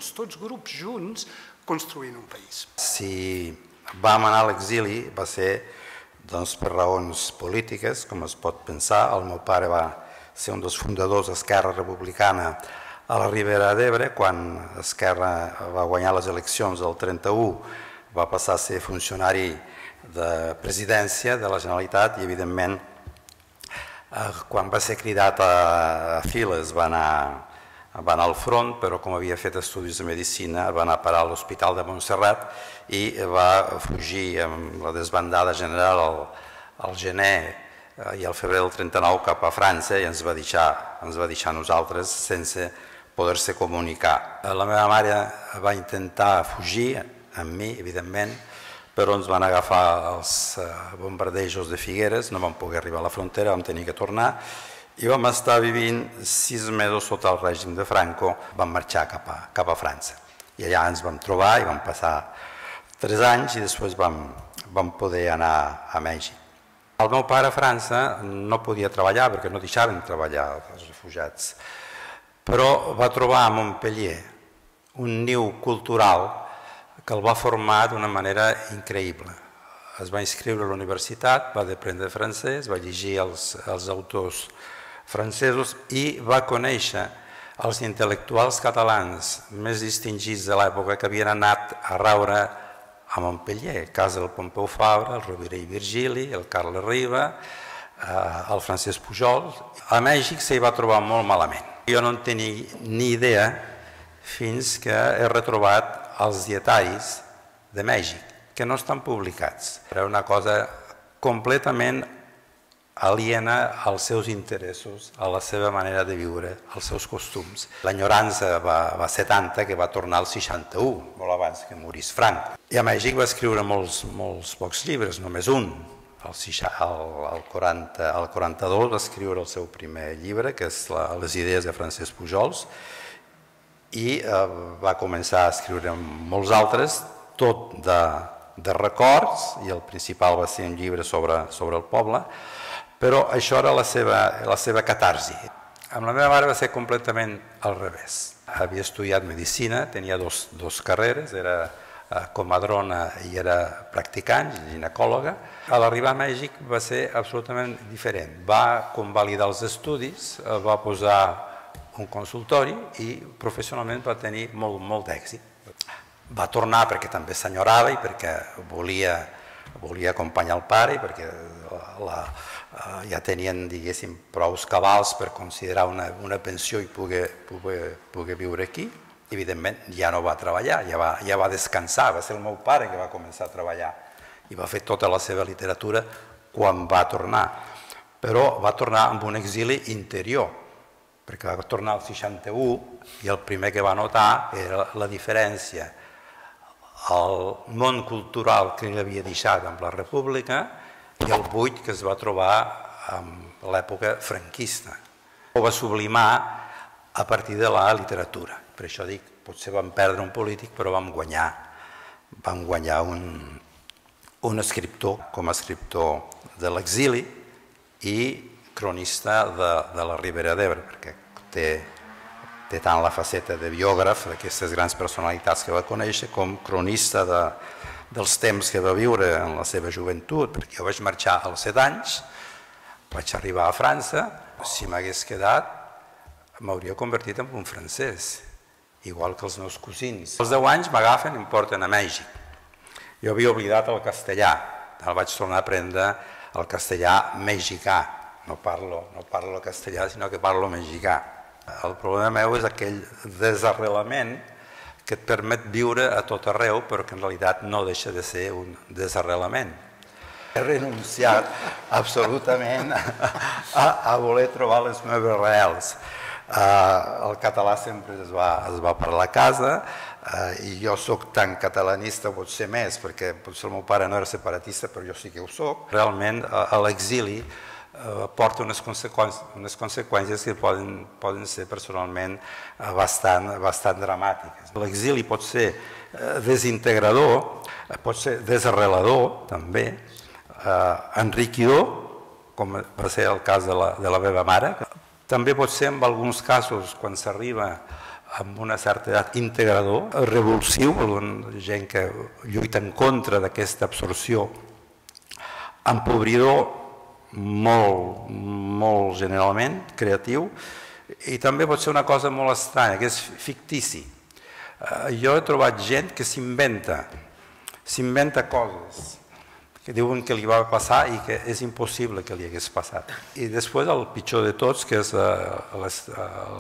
tots grups junts, construint un país. Si vam anar a l'exili va ser per raons polítiques, com es pot pensar. El meu pare va ser un dels fundadors d'Esquerra Republicana a la Ribera d'Ebre. Quan Esquerra va guanyar les eleccions del 31 va passar a ser funcionari de presidència de la Generalitat i, evidentment, quan va ser cridat a files va anar al front, però com havia fet estudis de medicina va anar a parar a l'Hospital de Montserrat i va fugir amb la desbandada general al gener i al febrer del 39 cap a França i ens va deixar nosaltres sense poder-se comunicar. La meva mare va intentar fugir amb mi, evidentment, però ens van agafar els bombardejos de Figueres, no vam poder arribar a la frontera, vam tenir que tornar i vam estar vivint 6 mesos sota el règim de Franco, vam marxar cap a França. I allà ens vam trobar i vam passar 3 anys i després vam poder anar a Mèxic. El meu pare a França no podia treballar perquè no deixaven treballar els refugiats, però va trobar a Montpellier un niu cultural que el va formar d'una manera increïble. Es va inscriure a la universitat, va aprendre francès, va llegir els autors francesos i va conèixer els intel·lectuals catalans més distingits de l'època que havien anat a raure a Montpellier, cas del Pompeu Fabra, el Rovira i Virgili, el Carles Riba, el Francesc Pujol. A Mèxic s'hi va trobar molt malament. Jo no en tenia ni idea fins que he retrobat els dietaris de Mèxic, que no estan publicats. Era una cosa completament aliena als seus interessos, a la seva manera de viure, als seus costums. L'enyorança va ser tanta que va tornar al 61, molt abans que morís Franco. I a Mèxic va escriure molts pocs llibres, només un. Al 42 va escriure el seu primer llibre, que és Les idees de Francesc Pujols, i va començar a escriure molts altres, tot de records, i el principal va ser un llibre sobre el poble, però això era la seva catarsi. Amb la meva mare va ser completament al revés. Havia estudiat medicina, tenia dos carreres, era comadrona i era practicant, ginecòloga. A l'arribar a Mèxic va ser absolutament diferent. Va convalidar els estudis, va posar un consultori i professionalment va tenir molt d'èxit. Va tornar perquè també s'enyorava i perquè volia acompanyar el pare i perquè ja tenien, diguéssim, prou cabals per considerar una pensió i poder viure aquí. Evidentment ja no va treballar, ja va descansar, va ser el meu pare que va començar a treballar i va fer tota la seva literatura quan va tornar. Però va tornar amb un exili interior, perquè va tornar al 61 i el primer que va notar era la diferència al món cultural que ell havia deixat amb la República i el buit que es va trobar en l'època franquista. Ho va sublimar a partir de la literatura. Per això dic, potser vam perdre un polític, però vam guanyar un escriptor com a escriptor de l'exili i cronista de la Ribera d'Ebre, perquè té tant la faceta de biògraf d'aquestes grans personalitats que va conèixer com cronista dels temps que va viure en la seva joventut, perquè jo vaig marxar als 7 anys, vaig arribar a França, si m'hagués quedat m'hauria convertit en un francès, igual que els meus cosins. Als 10 anys m'agafen i em porten a Mèxic. Jo havia oblidat el castellà, vaig tornar a aprendre el castellà mexicà. No parlo castellà, sinó que parlo mexicà. El problema meu és aquell desarrelament que et permet viure a tot arreu, però que en realitat no deixa de ser un desarrelament. He renunciat absolutament a voler trobar les meves arrels. El català sempre es va parlar a casa i jo soc tan catalanista, potser més, perquè potser el meu pare no era separatista, però jo sí que ho soc. Realment l'exili porta unes conseqüències que poden ser personalment bastant dramàtiques. L'exili pot ser desintegrador, pot ser desarrelador també, enriquidor, com va ser el cas de la meva mare. També pot ser en alguns casos, quan s'arriba amb una certa edat integrador, revulsiu, gent que lluita en contra d'aquesta absorció, empobridor, molt generalment, creatiu, i també pot ser una cosa molt estranya, que és fictici. Jo he trobat gent que s'inventa coses, que diuen que li va passar i que és impossible que li hagués passat. I després el pitjor de tots, que és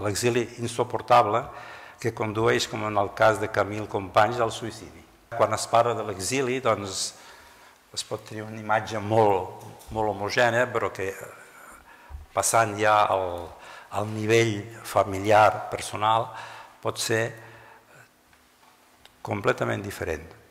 l'exili insuportable, que condueix, com en el cas de Camil Companys, al suïcidi. Quan es parla de l'exili, doncs, es pot tenir una imatge molt homogènia, però que passant ja al nivell familiar, personal, pot ser completament diferent.